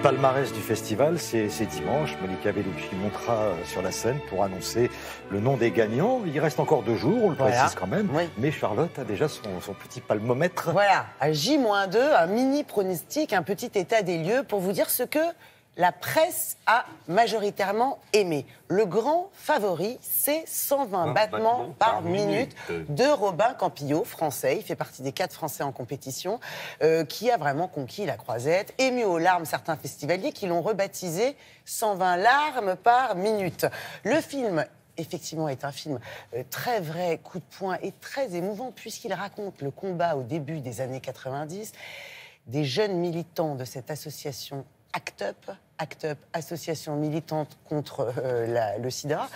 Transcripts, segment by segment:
palmarès du festival, c'est dimanche. Monica Bellucci montera sur la scène pour annoncer le nom des gagnants. Il reste encore 2 jours, on le précise quand même. Oui. Mais Charlotte a déjà son petit palmomètre. Voilà, à J-2, un mini pronostic, un petit état des lieux pour vous dire ce que la presse a majoritairement aimé. Le grand favori, c'est 120 battements par minute de Robin Campillo, français. Il fait partie des 4 Français en compétition, qui a vraiment conquis la croisette, ému aux larmes certains festivaliers qui l'ont rebaptisé 120 larmes par minute. Le film effectivement, est un film très vrai, coup de poing et très émouvant puisqu'il raconte le combat au début des années 90 des jeunes militants de cette association ACT UP, association militante contre le sida,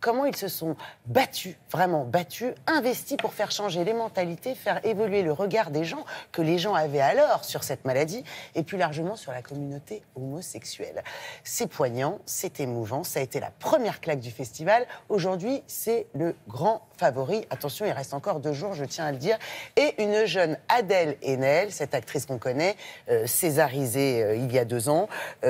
comment ils se sont battus, vraiment battus, investis pour faire changer les mentalités, faire évoluer le regard des gens, que les gens avaient alors sur cette maladie, et plus largement sur la communauté homosexuelle. C'est poignant, c'est émouvant, ça a été la première claque du festival. Aujourd'hui, c'est le grand favori. Attention, il reste encore 2 jours, je tiens à le dire. Et une jeune Adèle Haenel, cette actrice qu'on connaît, césarisée il y a 2 ans,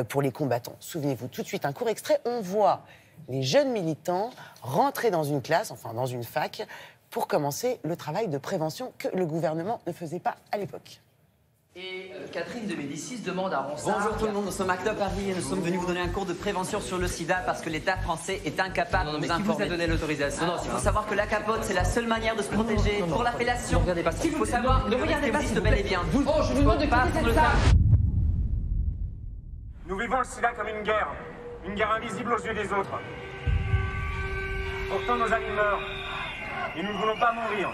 pour les combattants. Souvenez-vous, tout de suite, un court extrait, on voit les jeunes militants rentrer dans une classe, enfin dans une fac, pour commencer le travail de prévention que le gouvernement ne faisait pas à l'époque. Et Catherine de Médicis demande à Ronsard... Bonjour tout le monde, nous sommes ACT UP Paris et nous sommes venus vous donner un cours de prévention sur le sida parce que l'État français est incapable de nous informer. Qui vous a donné l'autorisation? Il faut savoir que la capote, c'est la seule manière de se protéger pour l'appellation. Ne regardez pas, il faut savoir, ne regardez pas, s'il vous bel plaît. et bien. Oh, je vous demande de quitter cette salle. Nous vivons le sida comme une guerre invisible aux yeux des autres. Pourtant nos amis meurent, et nous ne voulons pas mourir.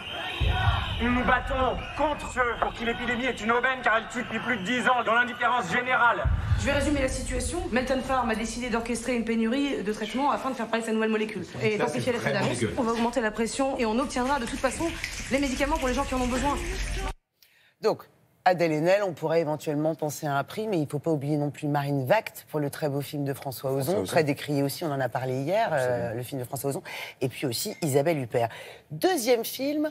Nous nous battons contre ceux pour qui l'épidémie est une aubaine car elle tue depuis plus de 10 ans dans l'indifférence générale. Je vais résumer la situation. Melton Pharm a décidé d'orchestrer une pénurie de traitements afin de faire parler sa nouvelle molécule. Et d'amplifier l'effet d'annonce, on va augmenter la pression et on obtiendra de toute façon les médicaments pour les gens qui en ont besoin. Donc, Adèle Haenel, on pourrait éventuellement penser à un prix, mais il ne faut pas oublier non plus Marine Vact pour le très beau film de François Ozon, très décrié aussi, on en a parlé hier, le film de François Ozon, et puis aussi Isabelle Huppert. Deuxième film,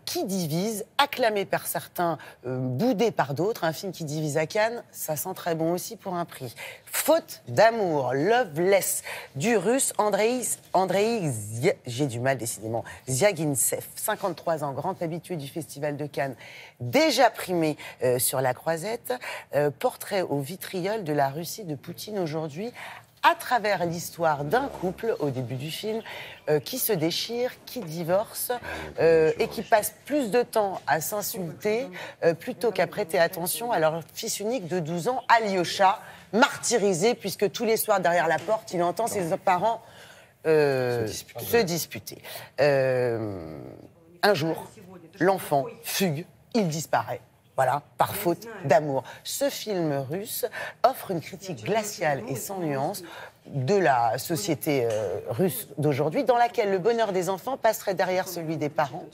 Qui divise, acclamé par certains, boudé par d'autres, un film qui divise à Cannes, ça sent très bon aussi pour un prix. Faute d'amour, Loveless, du russe Andrei j'ai du mal décidément, Zviagintsev, 53 ans, grand habitué du Festival de Cannes, déjà primé sur la croisette, portrait au vitriol de la Russie de Poutine aujourd'hui, à travers l'histoire d'un couple, au début du film, qui se déchire, qui divorce, et qui passe plus de temps à s'insulter plutôt qu'à prêter attention à leur fils unique de 12 ans, Alyosha, martyrisé, puisque tous les soirs, derrière la porte, il entend ses parents se disputer. Un jour, l'enfant fugue, il disparaît. Voilà, par faute d'amour. Ce film russe offre une critique glaciale et sans nuance de la société russe d'aujourd'hui, dans laquelle le bonheur des enfants passerait derrière celui des parents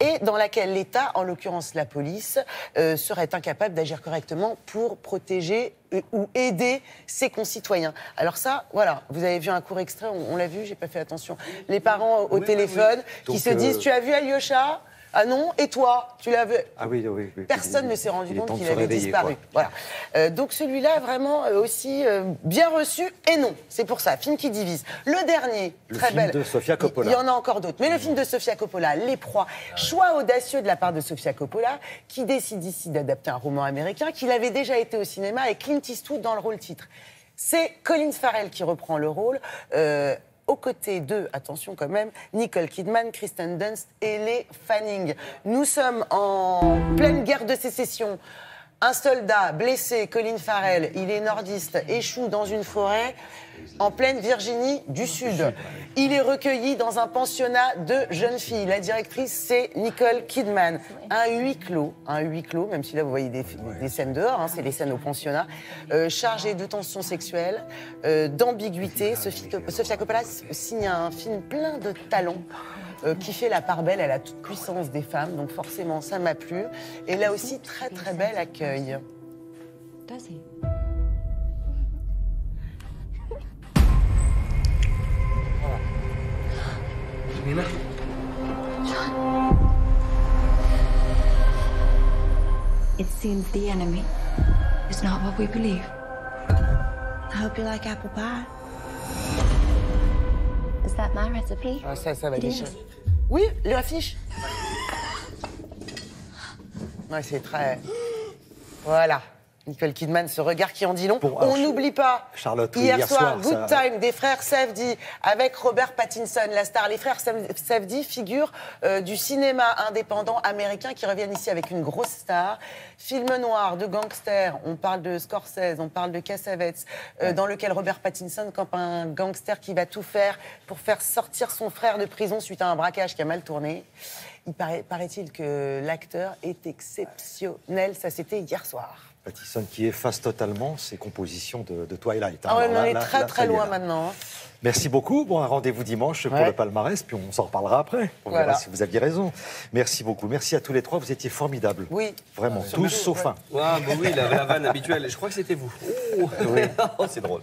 et dans laquelle l'État, en l'occurrence la police, serait incapable d'agir correctement pour protéger ou aider ses concitoyens. Alors ça, voilà, vous avez vu un court extrait, on l'a vu, j'ai pas fait attention. Les parents au téléphone qui se disent « Tu as vu Alyosha ? Ah non, et toi, tu l'as vu ?» Oui. Personne ne s'est rendu compte qu'il avait disparu. Voilà. Donc celui-là, vraiment aussi bien reçu, et non. C'est pour ça, film qui divise. Le dernier, très belle. Le film de Sofia Coppola. Il y en a encore d'autres. Mais le film de Sofia Coppola, Les Proies, choix audacieux de la part de Sofia Coppola, qui décide ici d'adapter un roman américain, qu'il avait déjà été au cinéma, avec Clint Eastwood dans le rôle titre. C'est Colin Farrell qui reprend le rôle. Aux côtés de, attention quand même, Nicole Kidman, Kristen Dunst et les Fanning. Nous sommes en pleine guerre de sécession. Un soldat blessé, Colin Farrell, il est nordiste, échoue dans une forêt en pleine Virginie du Sud. Il est recueilli dans un pensionnat de jeunes filles. La directrice, c'est Nicole Kidman. Un huis clos, même si là vous voyez des scènes dehors, hein, c'est les scènes au pensionnat, chargées de tensions sexuelles, d'ambiguïté. Sofia Coppola signe un film plein de talent. Qui fait la part belle à la toute puissance des femmes, donc forcément ça m'a plu. Et là aussi, très très bel accueil. It seems the enemy is not what we believe. I hope you like apple pie. Is that my recipe? Ah, ça va déchirer. Oui, l'affiche. Ouais, c'est très... Voilà. Nicole Kidman, ce regard qui en dit long. Bon, on n'oublie pas, Charlotte, hier soir, Good Time des frères Safdie avec Robert Pattinson, la star. Les frères Safdie, figure du cinéma indépendant américain qui reviennent ici avec une grosse star. Film noir de gangster, on parle de Scorsese, on parle de Cassavetes, dans lequel Robert Pattinson campe un gangster qui va tout faire pour faire sortir son frère de prison suite à un braquage qui a mal tourné. Il paraît-il que l'acteur est exceptionnel. Ça, c'était hier soir. Pattinson qui efface totalement ses compositions de Twilight. Ah ouais, on est très loin maintenant. Merci beaucoup. Bon, un rendez-vous dimanche pour le palmarès, puis on s'en reparlera après. On verra si vous aviez raison. Merci beaucoup. Merci à tous les trois. Vous étiez formidables. Oui. Vraiment, tous sauf un. Ouais, bon, oui, la vanne habituelle. Je crois que c'était vous. Oh, oui. C'est drôle.